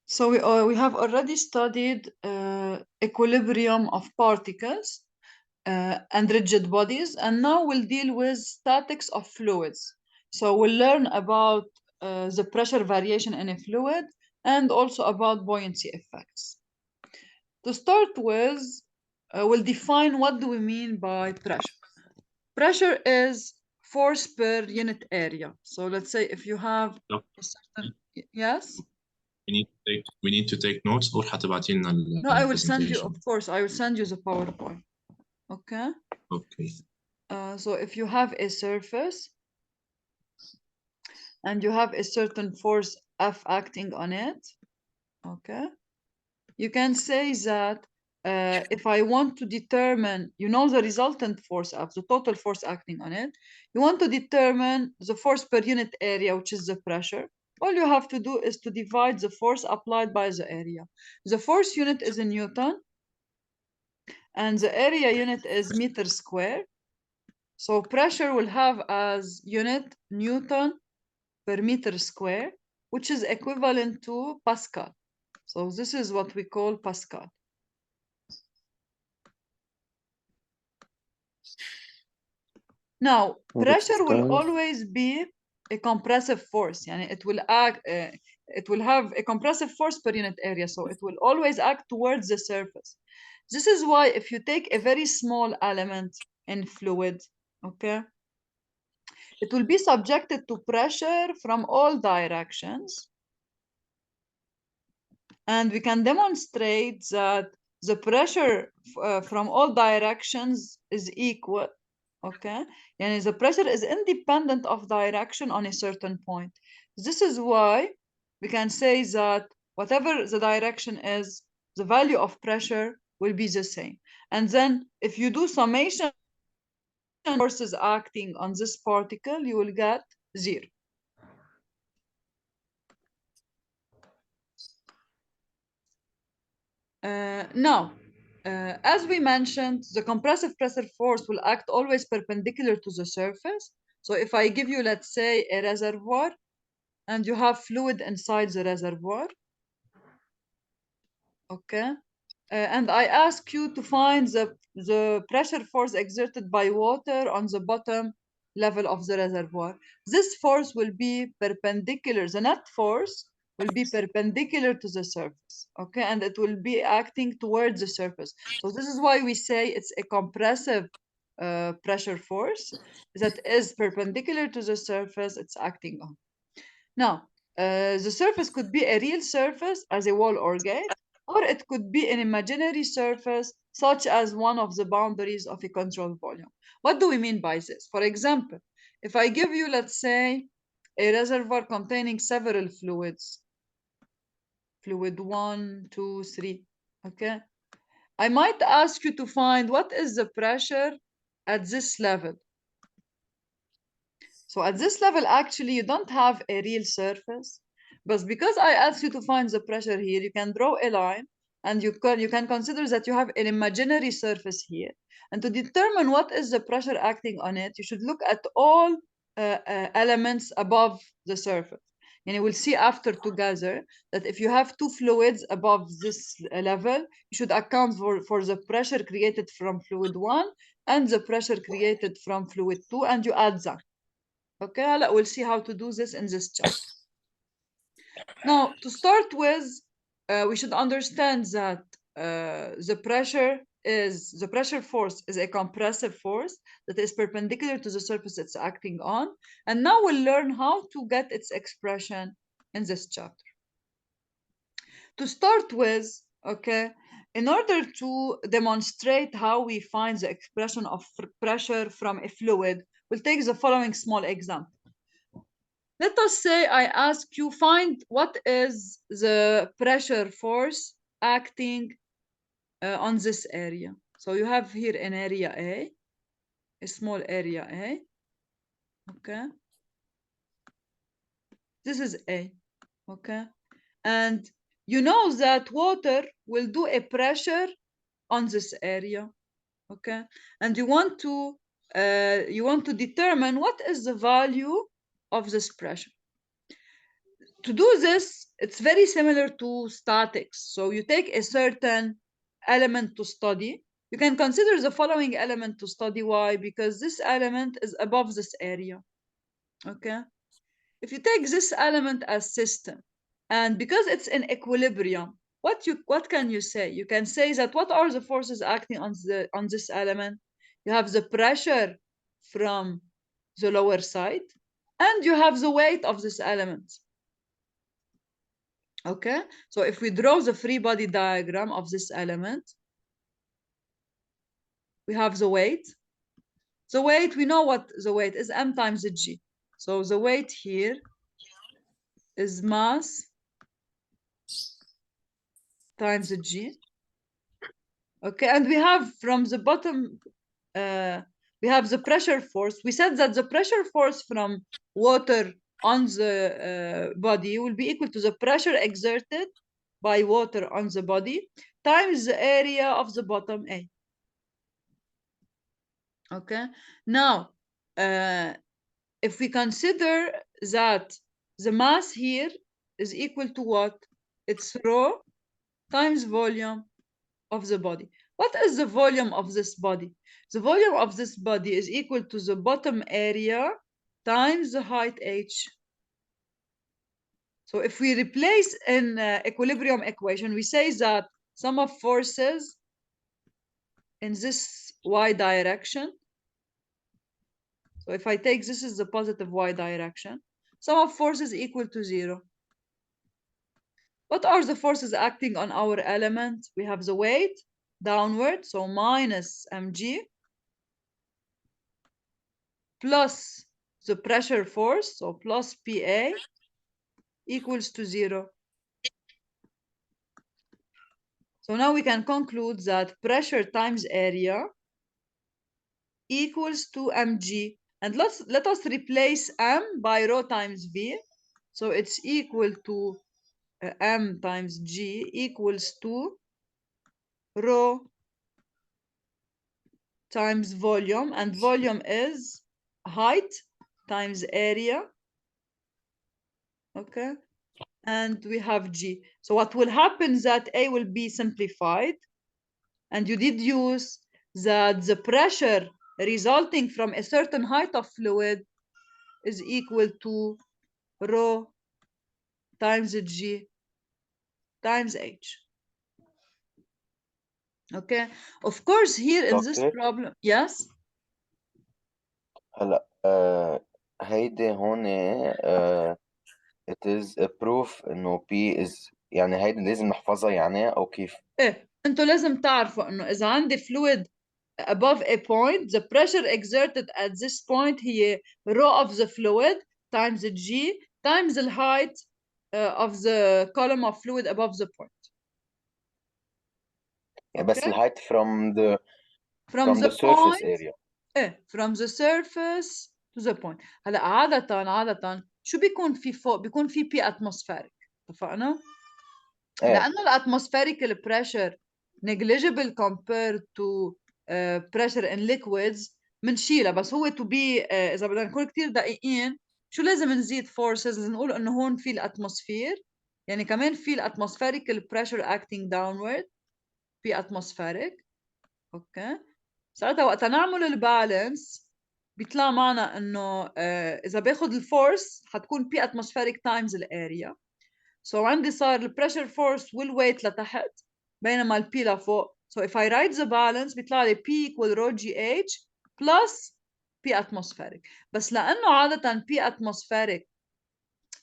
So we have already studied equilibrium of particles and rigid bodies, and now we'll deal with statics of fluids. So we'll learn about the pressure variation in a fluid and also about buoyancy effects. To start with, we'll define what do we mean by pressure. Pressure is force per unit area. So let's say if you have No, a certain, yes? we need to take notes or حتبعتي لنا No, I will send you, presentation. of course, I will send you the PowerPoint. Okay. Okay. So if you have a surface and you have a certain force F acting on it, okay, you can say that if I want to determine, you know, the resultant force F, the total force acting on it, you want to determine the force per unit area, which is the pressure. All you have to do is to divide the force applied by the area. The force unit is in Newton, and the area unit is meter square. So pressure will have as unit Newton per meter square, which is equivalent to Pascal. So this is what we call Pascal. Now, pressure will always be a compressive force. Yani it will act, it will have a compressive force per unit area. So it will always act towards the surface. This is why if you take a very small element in fluid, okay, it will be subjected to pressure from all directions. And we can demonstrate that the pressure from all directions is equal, okay? And the pressure is independent of direction on a certain point. This is why we can say that whatever the direction is, the value of pressure will be the same. And then if you do summation forces acting on this particle, you will get 0. Now, as we mentioned, the compressive pressure force will act always perpendicular to the surface. So if I give you, let's say, a reservoir, and you have fluid inside the reservoir, okay, and I ask you to find the pressure force exerted by water on the bottom level of the reservoir. This force will be perpendicular. The net force will be perpendicular to the surface, okay, and it will be acting towards the surface. So this is why we say it's a compressive pressure force that is perpendicular to the surface it's acting on. Now, the surface could be a real surface as a wall or gate, or it could be an imaginary surface such as one of the boundaries of a control volume. What do we mean by this? For example, if I give you, let's say, a reservoir containing several fluids, fluid 1, 2, 3, okay? I might ask you to find what is the pressure at this level. So at this level, actually, you don't have a real surface. But because I asked you to find the pressure here, you can draw a line and you can consider that you have an imaginary surface here. And to determine what is the pressure acting on it, you should look at all elements above the surface. And you will see after together that if you have two fluids above this level, you should account for the pressure created from fluid 1 and the pressure created from fluid 2, and you add them. Okay, we'll see how to do this in this chapter. Now, to start with, we should understand that the pressure force is a compressive force that is perpendicular to the surface it's acting on. And now we'll learn how to get its expression in this chapter. To start with, okay, in order to demonstrate how we find the expression of pressure from a fluid, we'll take the following small example. Let us say I ask you find what is the pressure force acting on this area. So you have here an area a small area A, okay? This is A, okay? And you know that water will do a pressure on this area, okay? And you want to determine what is the value of this pressure. to do this, it's very similar to statics. So you take a certain element to study. You can consider the following element to study. Why? Because this element is above this area. Okay. If you take this element as system, and because it's in equilibrium, what can you say? You can say that what are the forces acting on this element? You have the pressure from the lower side, and you have the weight of this element. Okay, so if we draw the free body diagram of this element, we have the weight. The weight, we know what the weight is, m times the g. So the weight here is mass times the g. Okay, and we have from the bottom, we have the pressure force. We said that the pressure force from water on the body will be equal to the pressure exerted by water on the body times the area of the bottom A. Okay, now if we consider that the mass here is equal to what? It's rho times volume of the body. What is the volume of this body? The volume of this body is equal to the bottom area times the height h. So if we replace in equilibrium equation, we say that sum of forces in this y direction. So if I take this is the positive y direction, sum of forces equal to 0. What are the forces acting on our element? We have the weight downward, so minus mg, plus the pressure force, so plus PA, equals to 0. So now we can conclude that pressure times area equals to mg. And let us replace m by rho times v. So it's equal to m times g equals to rho times volume, and volume is height times area. Okay, and we have g. So what will happen is that A will be simplified, and you deduce that the pressure resulting from a certain height of fluid is equal to rho times g times h. Okay, of course here in this دكتور problem, yes. هلا هيدي هون it is a proof إنه P is يعني هيدي لازم نحفظها يعني أو كيف؟ ايه انتوا لازم تعرفوا انه اذا عندي fluid above a point, the pressure exerted at this point هي rho of the fluid times the g times the height of the column of fluid above the point. يعني بس Okay? الهايت from the From the surface point, area. from the surface to the point. هلا عادة شو بيكون في فوق؟ بيكون في P atmospheric. اتفقنا؟ لأنه الاتمospheric pressure negligible compared to pressure in liquids بنشيلها، بس هو to be إذا بدنا نكون كتير دقيقين شو لازم نزيد forces؟ لازم نقول إنه هون في الاتموسفير، يعني كمان في الاتمospheric pressure acting downward في atmospheric. اوكي، ساعتها وقت نعمل البالانس بيطلع معنا انه اذا باخذ الفورس حتكون P atmospheric times الاريا. So عندي صار البريشر فورس والويت لتحت بينما البي لفوق. So if I write the balance بيطلع لي P equal rho GH plus P atmospheric. بس لأنه عادة P atmospheric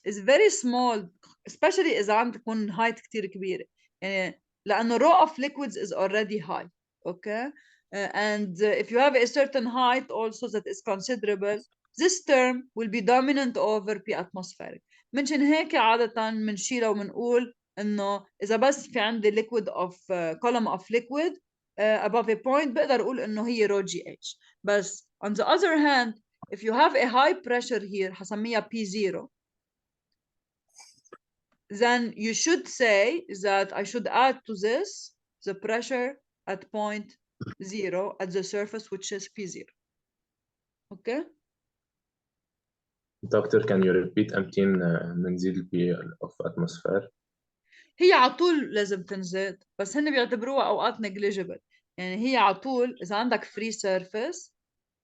is very small, especially إذا عندكم height كتير كبيرة، يعني لأنه rho of liquids is already high. Okay, and if you have a certain height also that is considerable, this term will be dominant over P atmospheric. منشان هيك عادة منشيلها ومنقول إنه إذا بس في عندي liquid of column of liquid above a point بقدر أقول إنه هي rho GH. بس on the other hand, if you have a high pressure here حسميها P0, then you should say that I should add to this the pressure at point 0 at the surface, which is P0. Okay? Doctor, can you repeat أمتين ننزل of atmosphere؟ هي على طول لازم تنزل، بس هن بيعتبروها اوقات negligible. يعني هي على طول اذا عندك free surface،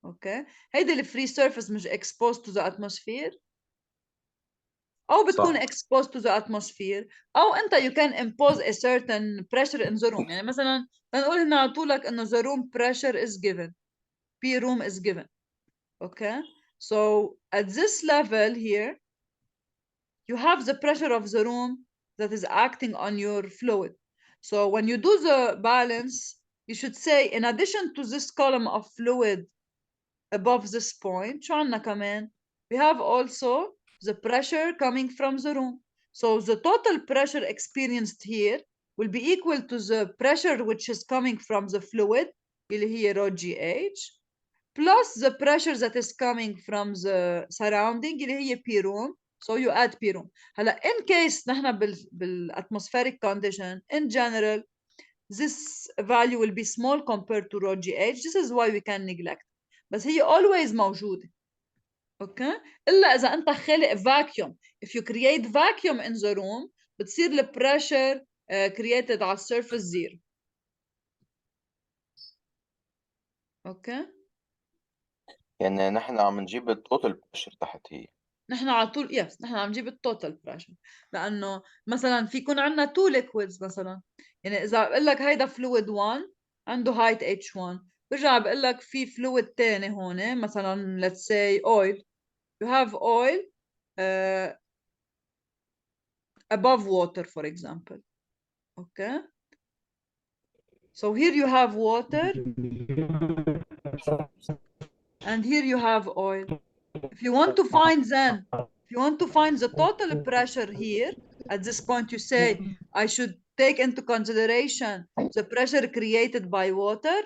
اوكي، هيدي الفري surface مش exposed to the atmosphere، او بتكون صح. exposed to the atmosphere، او انت you can impose a certain pressure in the room. يعني مثلا نقول هنا على طولك انه the room pressure is given، P room is given. Okay, so at this level here you have the pressure of the room that is acting on your fluid. So when you do the balance, you should say in addition to this column of fluid above this point, شو عنا كمان? We have also the pressure coming from the room. So the total pressure experienced here will be equal to the pressure which is coming from the fluid, اللي هي rho GH, plus the pressure that is coming from the surrounding, اللي هي P room. So you add P room. هلا in case نحن بالatmospheric condition, in general, this value will be small compared to rho GH. This is why we can neglect. بس هي always موجودة. اوكي، الا اذا انت خالق vacuum. If you create vacuum in the room بتصير ال pressure created على surface zero. اوكي، يعني نحن عم نجيب التوتال بريشر تحت هي. نحن على طول نحن عم نجيب التوتال بريشر، لانه مثلا في يكون عندنا تو liquids مثلا. يعني اذا بقول لك هيدا fluid 1 عنده height H1، برجع بقول لك في fluid ثاني هون مثلا let's say oil. You have oil above water, for example. Okay, so here you have water and here you have oil. If you want to find the total pressure here, at this point you say I should take into consideration the pressure created by water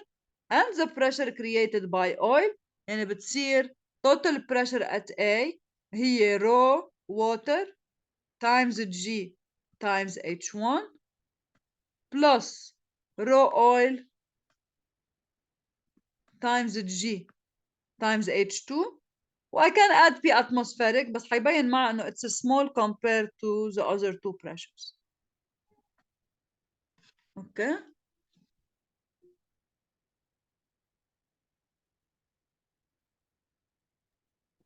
and the pressure created by oil. يعني بتصير total pressure at A هي rho water times G times H1 plus rho oil times G times H2. I can add P atmospheric بس حيبين معه انه it's small compared to the other two pressures. Okay.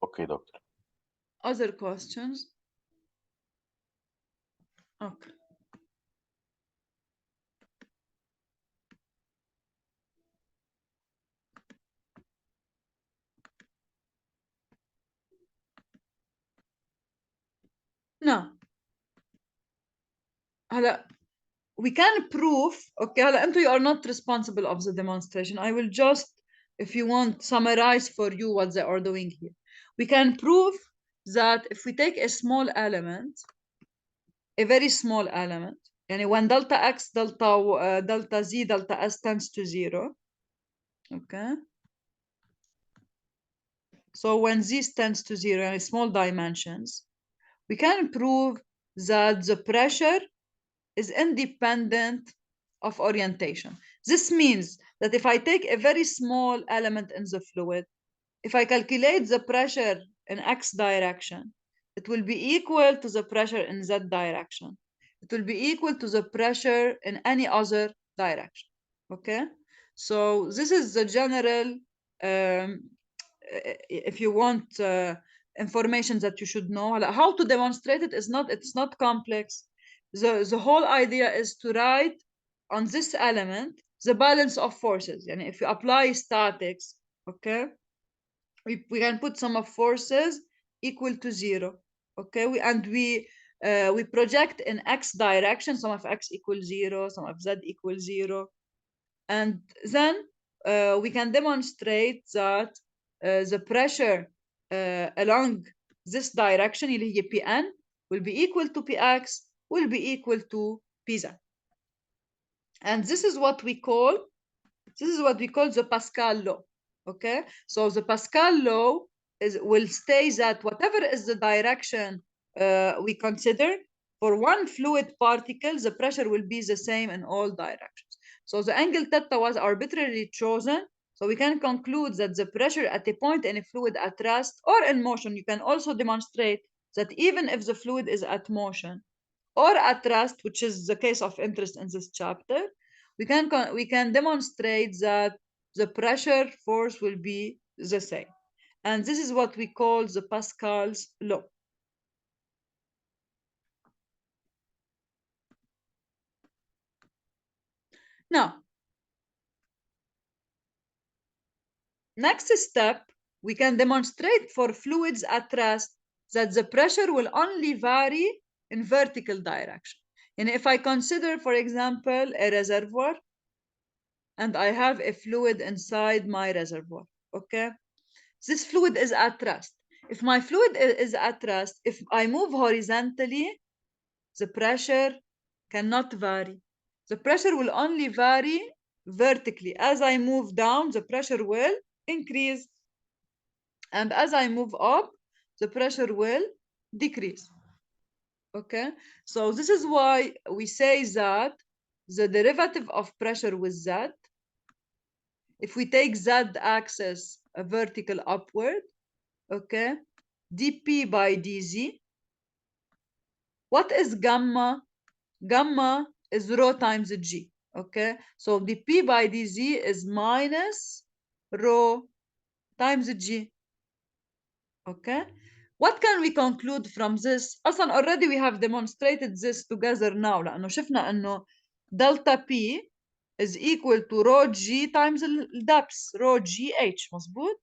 اوكي دكتور. Other questions? Okay. Now, هلا we can prove. Okay, هلا انتو you are not responsible of the demonstration. I will just, if you want, summarize for you what they are doing here. We can prove that if we take a small element, a very small element, يعني when delta x, delta z, delta s tends to 0. Okay. So when z tends to 0 and small dimensions, we can prove that the pressure is independent of orientation. This means that if I take a very small element in the fluid, if I calculate the pressure in x direction, it will be equal to the pressure in z direction. It will be equal to the pressure in any other direction. Okay? So this is the general, if you want information that you should know. How to demonstrate it is it's not complex. The whole idea is to write on this element the balance of forces. And if you apply statics, okay, we can put sum of forces equal to 0. Okay, we project in x direction, sum of x equals 0, sum of z equals 0, and then we can demonstrate that the pressure along this direction اللي هي Pn will be equal to Px will be equal to Pz. And this is what we call the Pascal law. Okay, so the Pascal law will state that whatever is the direction we consider for one fluid particle, the pressure will be the same in all directions. So the angle theta was arbitrarily chosen So we can conclude that the pressure at a point in a fluid at rest or in motion, you can also demonstrate that even if the fluid is at motion or at rest, which is the case of interest in this chapter, we can demonstrate that the pressure force will be the same. And this is what we call the Pascal's law. Now, next step, we can demonstrate for fluids at rest that the pressure will only vary in vertical direction. And if I consider, for example, a reservoir, and I have a fluid inside my reservoir, okay? This fluid is at rest. If my fluid is at rest, if I move horizontally, the pressure cannot vary. The pressure will only vary vertically. As I move down, the pressure will increase. And as I move up, the pressure will decrease. Okay, so this is why we say that the derivative of pressure with Z, if we take Z axis a vertical upward, okay, dP by dZ, what is gamma? Gamma is rho times G, okay? So dP by dZ is minus rho times G, okay? What can we conclude from this? أصلاً already we have demonstrated this together now لأنه شفنا إنه delta P is equal to rho G times the depth, rho GH, مظبوط?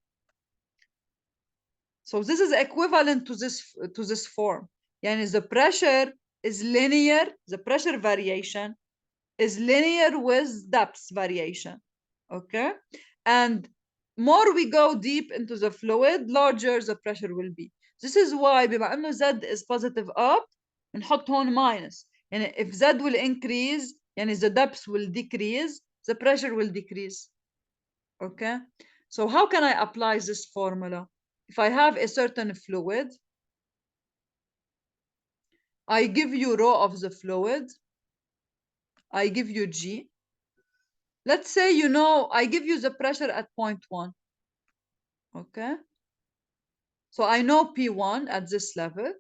So this is equivalent to this form. يعني the pressure is linear, the pressure variation is linear with depth variation, okay? And more we go deep into the fluid, larger the pressure will be. This is why بما انه Z is positive up, نحط هون minus. يعني if Z will increase, يعني the depth will decrease, the pressure will decrease. Okay? So how can I apply this formula? If I have a certain fluid, I give you rho of the fluid, I give you G. Let's say, you know, I give you the pressure at point 1. Okay? So I know P1 at this level.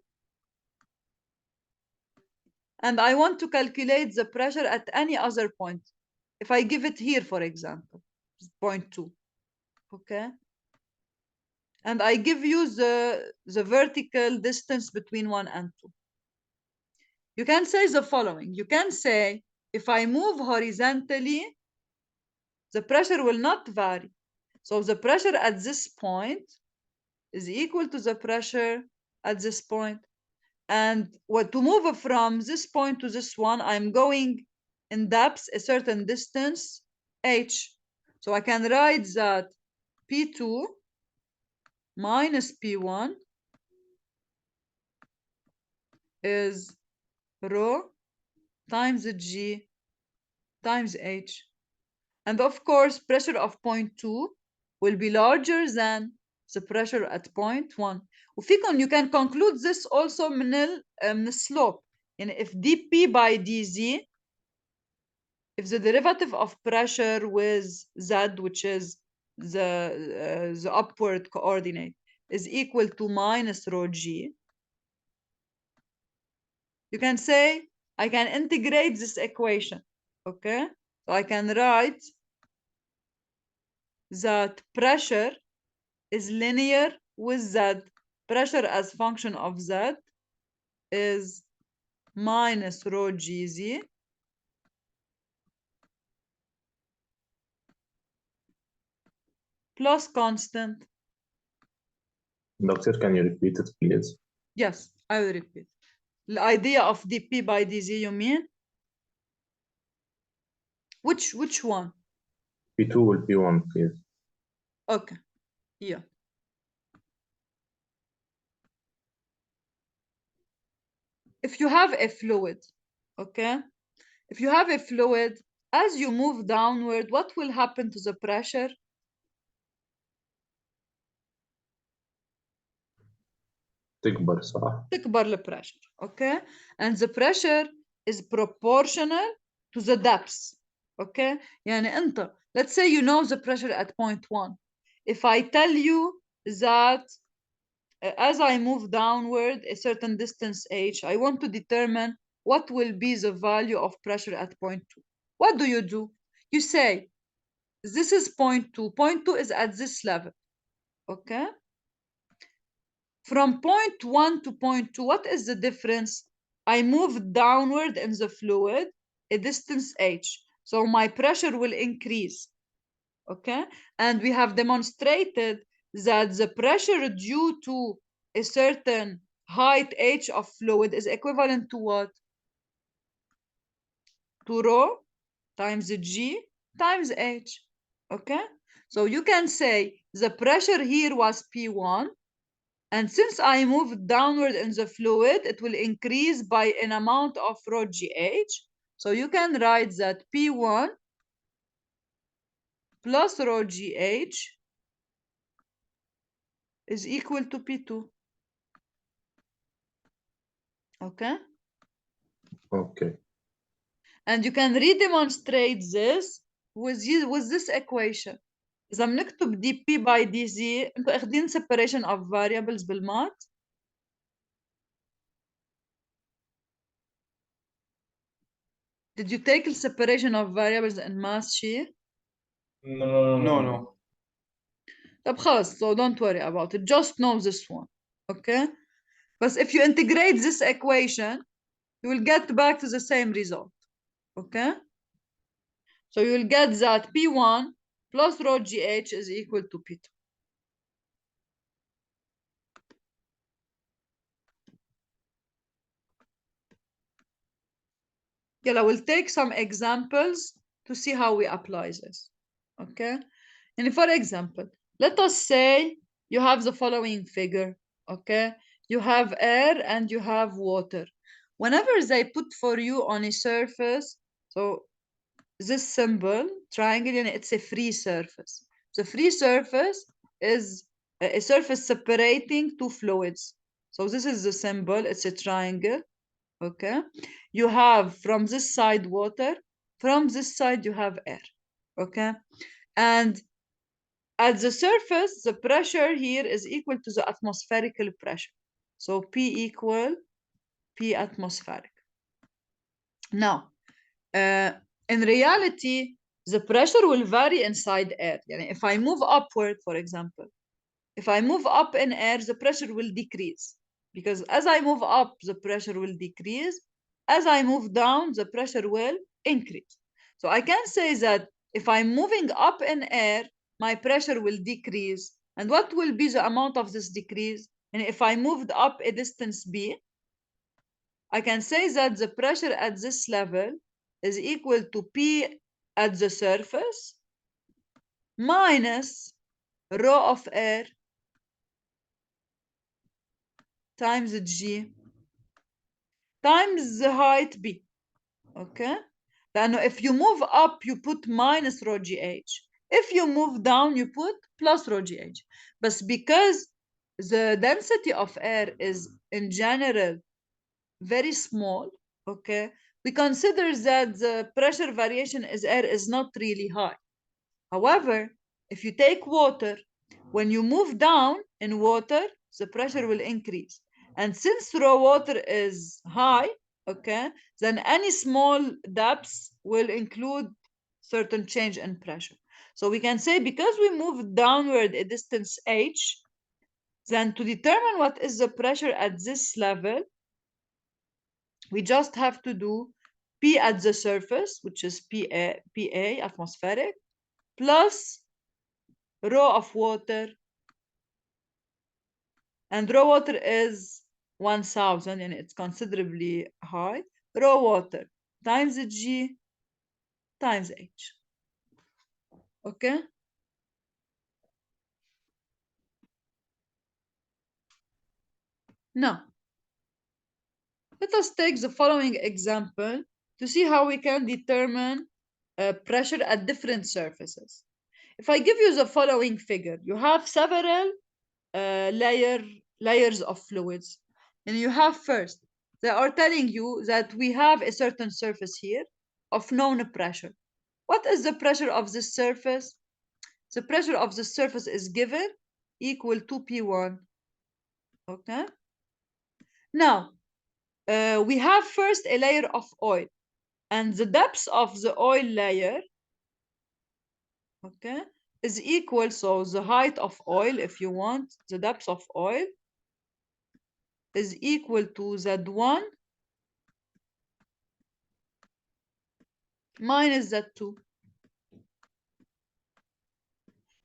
And I want to calculate the pressure at any other point. If I give it here, for example, point 2. Okay? And I give you the vertical distance between 1 and 2. You can say the following. You can say, if I move horizontally, the pressure will not vary. So the pressure at this point is equal to the pressure at this point. And to move from this point to this one, I'm going in depth a certain distance, h. So I can write that P2 minus P1 is rho times G times h. And of course, pressure of point 2 will be larger than the pressure at point 1. وفيكم you can conclude this also من السلوب. يعني if dP by dZ, if the derivative of pressure with Z, which is the upward coordinate, is equal to minus rho G, you can say, I can integrate this equation, okay? So I can write that pressure is linear with Z. Pressure as function of Z is minus rho GZ plus constant. Doctor, can you repeat it, please? Yes, I will repeat. The idea of dP by dZ, you mean? Which one? P2 will be 1, please. Okay, yeah. If you have a fluid, okay? If you have a fluid, as you move downward, what will happen to the pressure? تكبر صح؟ تكبر the pressure, okay? And the pressure is proportional to the depth, okay? يعني أنت Let's say you know the pressure at point 1. If I tell you that as I move downward a certain distance h, I want to determine what will be the value of pressure at point 2. What do? You say, this is point 2. Point 2 is at this level, okay? From point 1 to point 2, what is the difference? I move downward in the fluid a distance h. So my pressure will increase, okay? And we have demonstrated that the pressure due to a certain height h of fluid is equivalent to what? To rho times g times h, okay? So you can say the pressure here was P1, and since I moved downward in the fluid, it will increase by an amount of rho gh. So you can write that P1 plus rho gh is equal to P2. Okay? Okay. And you can redemonstrate this with this equation. إذا بنكتب dp by dz، انتوا اخدين separation of variables بالمات؟ Did you take the separation of variables in math شيء؟ No. طب خلص, so don't worry about it. Just know this one, okay? But if you integrate this equation, you will get back to the same result, okay? So you will get that P1 plus rho gh is equal to P2. I will take some examples to see how we apply this, okay? And for example, let us say you have the following figure, okay? You have air and you have water. Whenever they put for you on a surface, so this symbol, triangle, and it's a free surface. The free surface is a surface separating two fluids. So this is the symbol, it's a triangle, okay? You have from this side water, from this side you have air, okay? And at the surface, the pressure here is equal to the atmospherical pressure. So P equal P atmospheric. Now, in reality, the pressure will vary inside air. If I move upward, for example, if I move up in air, the pressure will decrease. Because as I move up, the pressure will decrease. As I move down, the pressure will increase. So I can say that if I'm moving up in air, my pressure will decrease. And what will be the amount of this decrease? And if I moved up a distance b, I can say that the pressure at this level is equal to P at the surface minus rho of air times G times the height B, okay? Then if you move up, you put minus rho GH. If you move down, you put plus rho GH. But because the density of air is in general very small, okay, we consider that the pressure variation in air is not really high. However, if you take water, when you move down in water, the pressure will increase. And since raw water is high, okay, then any small depths will include certain change in pressure. So we can say because we move downward a distance h, then to determine what is the pressure at this level, we just have to do P at the surface, which is PA atmospheric, plus rho of water, and raw water is 1000 and it's considerably high. Raw water times G times H. Okay? Now, let us take the following example to see how we can determine pressure at different surfaces. If I give you the following figure, you have several layers of fluids. And you have first, they are telling you that we have a certain surface here of known pressure. What is the pressure of this surface? The pressure of the surface is given equal to P1. Okay. Now, we have first a layer of oil, and the depth of the oil layer, okay, is equal, so the height of oil, if you want, the depth of oil is equal to Z1 minus Z2.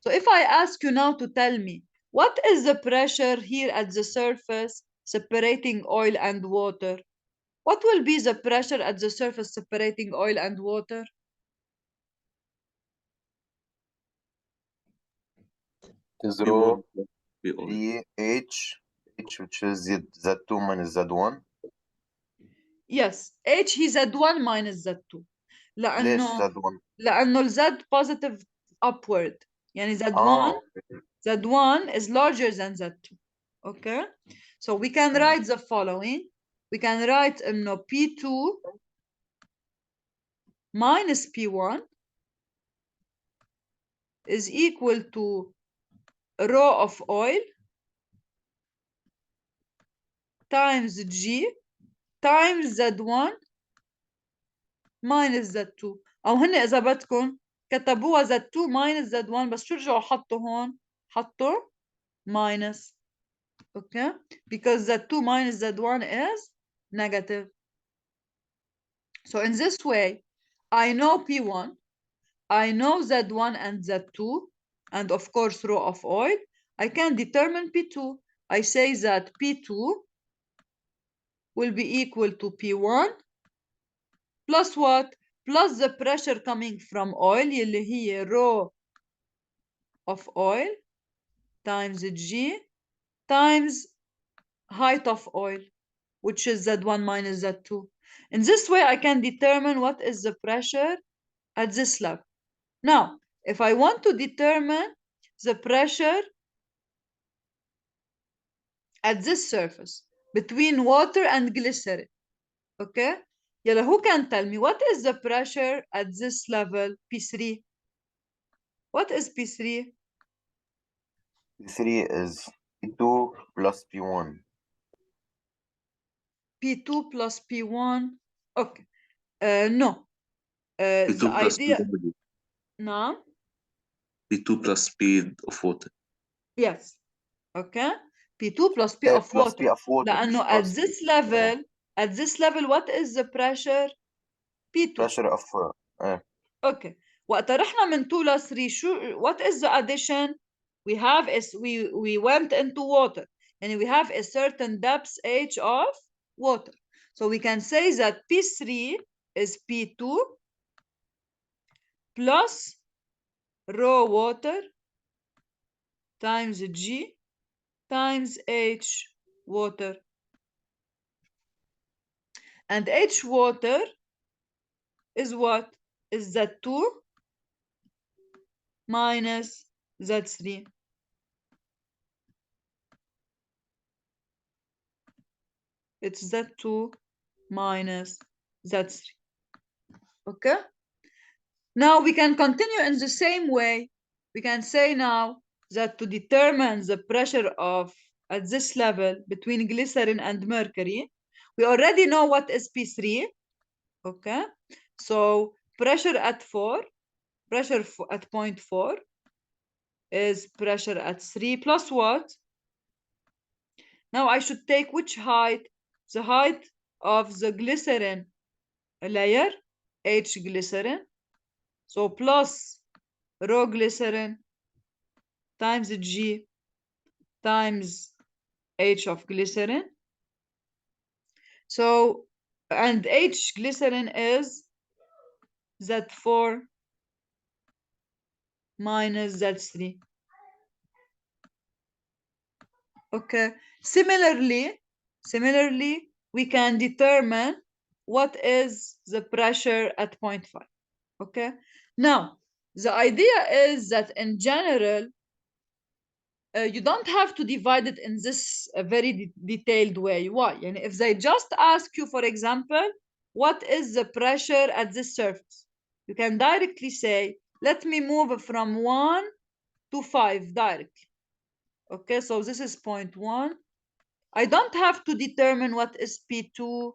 So if I ask you now to tell me, what is the pressure here at the surface separating oil and water? What will be the pressure at the surface separating oil and water? Is rho P1 V H, which is Z2 minus Z1. Yes, H هي Z1 minus Z2. ليش لأنه Z1؟ لأنه ال Z positive upward. يعني Z1 is larger than Z2. Okay? So we can write the following. We can write إنه P2 minus P1 is equal to rho of oil times G times Z1 minus Z2. أو هن إذا بدكم كتبوها Z2 minus Z1 بس شو رجعوا حطوا هون؟ حطوا minus. Okay? Because Z2 minus Z1 is negative. So in this way, I know P1, I know Z1 and Z2, and of course rho of oil. I can determine P2. I say that P2 will be equal to P1 plus what? Plus the pressure coming from oil, اللي هي rho of oil times G times height of oil, which is Z1 minus Z2. In this way, I can determine what is the pressure at this level. Now, if I want to determine the pressure at this surface between water and glycerin, okay? Yalla, who can tell me what is the pressure at this level, P3? What is P3? P3 is P2 plus P1. P2 plus P1. Okay. No. P2 The plus idea. P1. No. P2 plus speed of water. Yes. Okay. P2 plus P of plus water. P of water. لأنه at this level, what is the pressure? P2. Pressure of. Okay. وقت رحنا من 2 ل 3, what is the addition? We have we went into water, and we have a certain depth H of water. So we can say that P3 is P2 plus rho water times G times H water. And H water is what? Is Z2 minus Z3. It's Z2 minus Z3. Okay? Now we can continue in the same way. We can say now that to determine the pressure of at this level between glycerin and mercury, we already know what is P3. Okay? So pressure at 4, pressure at point 4 is pressure at 3 plus what? Now I should take which height? The height of the glycerin layer, H glycerin. So plus rho glycerin times G times H of glycerin. So, and H glycerin is Z4 minus Z3. Okay. Similarly, we can determine what is the pressure at 0.5. Okay. Now, the idea is that in general, you don't have to divide it in this very detailed way. Why? And if they just ask you, for example, what is the pressure at this surface? you can directly say, let me move from 1 to 5 directly. Okay, so this is point 1. I don't have to determine what is P2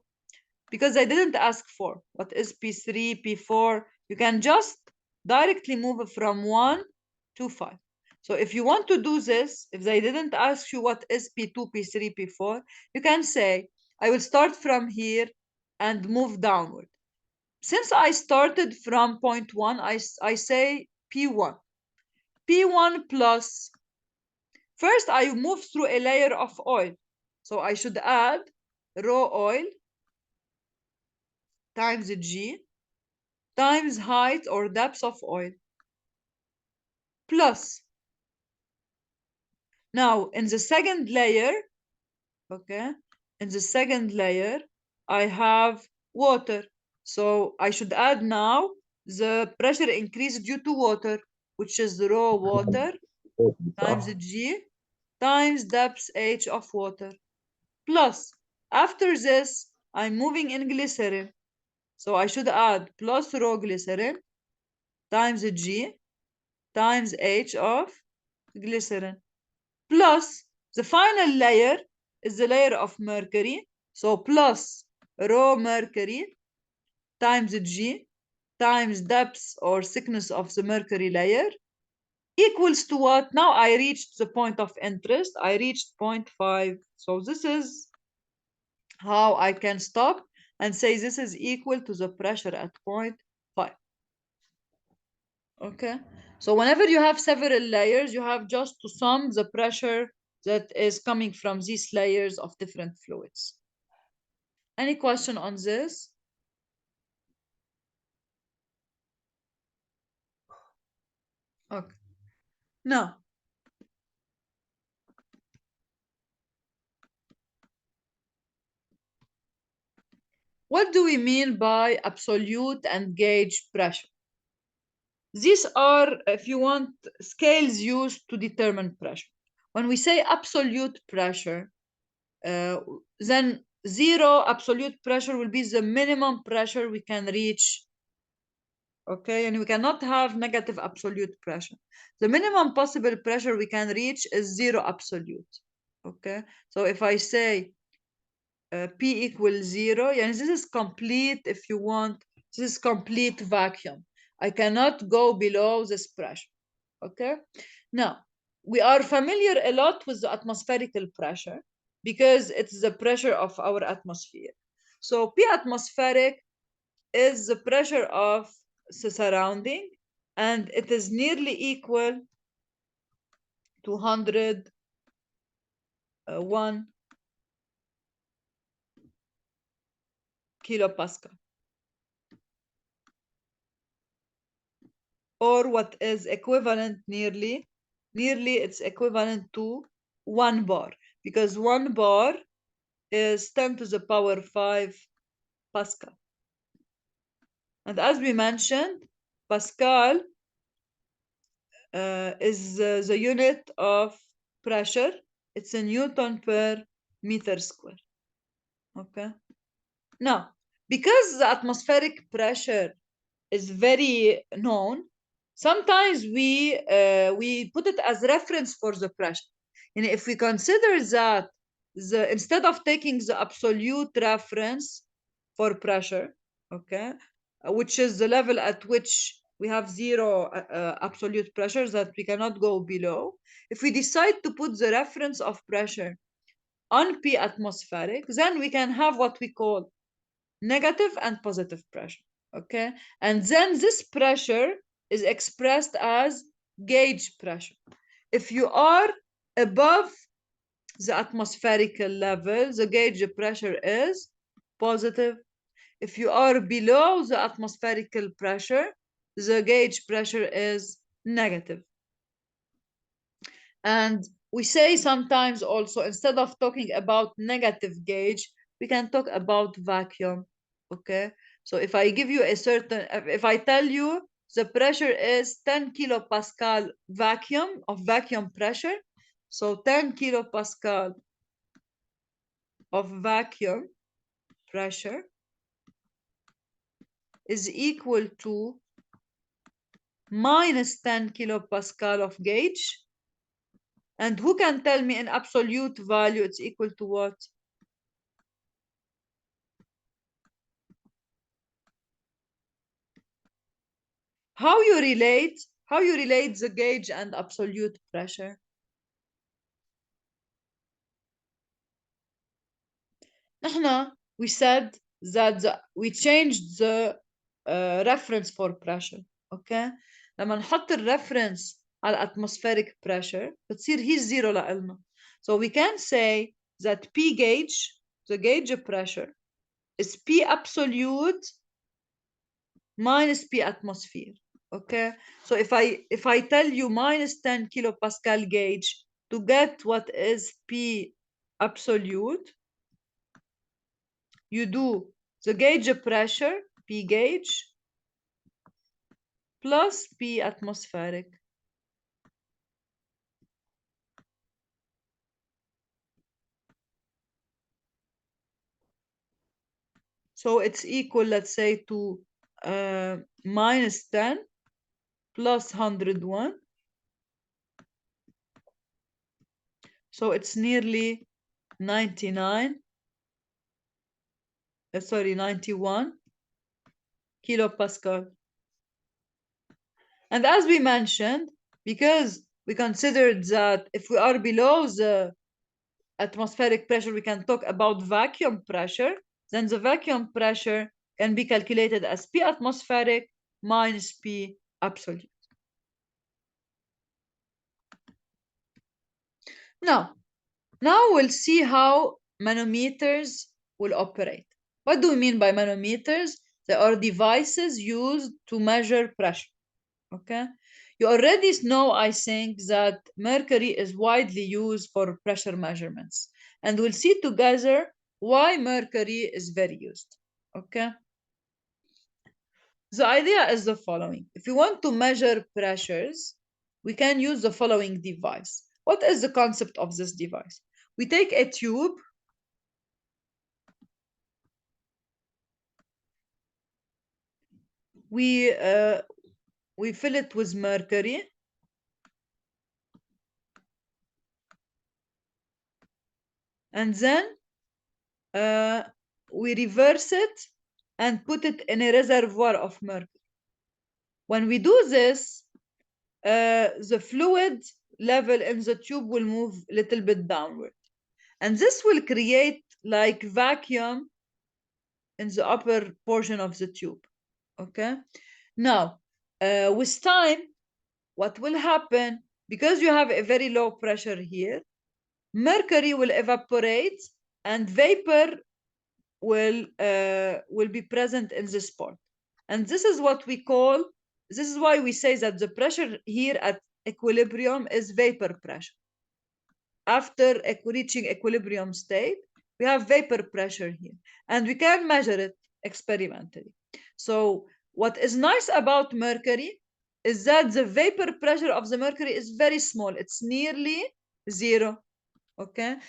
because I didn't ask for what is P3, P4. You can just directly move from 1 to 5. So if you want to do this, if they didn't ask you what is P2, P3, P4, you can say, I will start from here and move downward. Since I started from point 1, I say P1. P1 plus, first I move through a layer of oil. So I should add raw oil times G times height or depth of oil plus. Now in the second layer, okay, in the second layer, I have water. So I should add now the pressure increase due to water, which is raw water times G times depth H of water. Plus, after this, I'm moving in glycerin. So I should add plus raw glycerin times G times H of glycerin. Plus, the final layer is the layer of mercury. So plus raw mercury times G times depth or thickness of the mercury layer equals to what? Now I reached the point of interest. I reached 0.5. So this is how I can stop and say this is equal to the pressure at 0.5. Okay. So whenever you have several layers, you have just to sum the pressure that is coming from these layers of different fluids. Any question on this? Okay. Now, what do we mean by absolute and gauge pressure? These are, if you want, scales used to determine pressure. When we say absolute pressure, then zero absolute pressure will be the minimum pressure we can reach. Okay, and we cannot have negative absolute pressure. The minimum possible pressure we can reach is zero absolute. Okay, so if I say P equals 0, and this is complete, if you want, this is complete vacuum. I cannot go below this pressure. Okay, now we are familiar a lot with the atmospherical pressure because it's the pressure of our atmosphere. So P atmospheric is the pressure of the surrounding, and it is nearly equal to 101 kilopascal, or what is equivalent nearly it's equivalent to 1 bar, because 1 bar is 10 to the power 5 Pascal. And as we mentioned, Pascal is the unit of pressure. It's a Newton per meter square. Okay. Now, because the atmospheric pressure is very known, sometimes we put it as reference for the pressure. And if we consider that instead of taking the absolute reference for pressure, okay, which is the level at which we have zero absolute pressure that we cannot go below, if we decide to put the reference of pressure on P atmospheric, then we can have what we call negative and positive pressure. Okay, and then this pressure is expressed as gauge pressure. If you are above the atmospheric level, the gauge pressure is positive. If you are below the atmospheric pressure, the gauge pressure is negative. And we say sometimes also, instead of talking about negative gauge, we can talk about vacuum. Okay, so if I give you a certain, if I tell you the pressure is 10 kilopascal vacuum of vacuum pressure, so 10 kilopascal of vacuum pressure is equal to minus 10 kilopascal of gauge. And who can tell me in absolute value it's equal to what? How you relate the gauge and absolute pressure? We said that we changed the reference for pressure. Okay, لما نحط الريفرنس على atmospheric pressure بتصير هي الزيرو لإلنا. So we can say that P gauge, the gauge pressure, is P absolute minus P atmosphere. Okay, so if I tell you minus 10 kilopascal gauge to get what is P absolute, you do the gauge pressure, P gauge, plus P atmospheric. So it's equal, let's say, to minus 10 plus 101. So it's nearly 91 kilopascal. And as we mentioned, because we considered that if we are below the atmospheric pressure, we can talk about vacuum pressure, then the vacuum pressure can be calculated as P atmospheric minus P absolute. Now we'll see how manometers will operate. What do we mean by manometers? They are devices used to measure pressure. Okay, you already know, I think, that mercury is widely used for pressure measurements, and we'll see together why mercury is very used. Okay, the idea is the following. If you want to measure pressures, we can use the following device. What is the concept of this device? We take a tube, we fill it with mercury, and then we reverse it and put it in a reservoir of mercury. When we do this, the fluid level in the tube will move a little bit downward, and this will create like vacuum in the upper portion of the tube. Okay, now with time, what will happen, because you have a very low pressure here, mercury will evaporate and vapor will be present in this part. And this is what we call, this is why we say that the pressure here at equilibrium is vapor pressure. After reaching equilibrium state, we have vapor pressure here, and we can measure it experimentally. So what is nice about mercury is that the vapor pressure of the mercury is very small. It's nearly zero. Okay,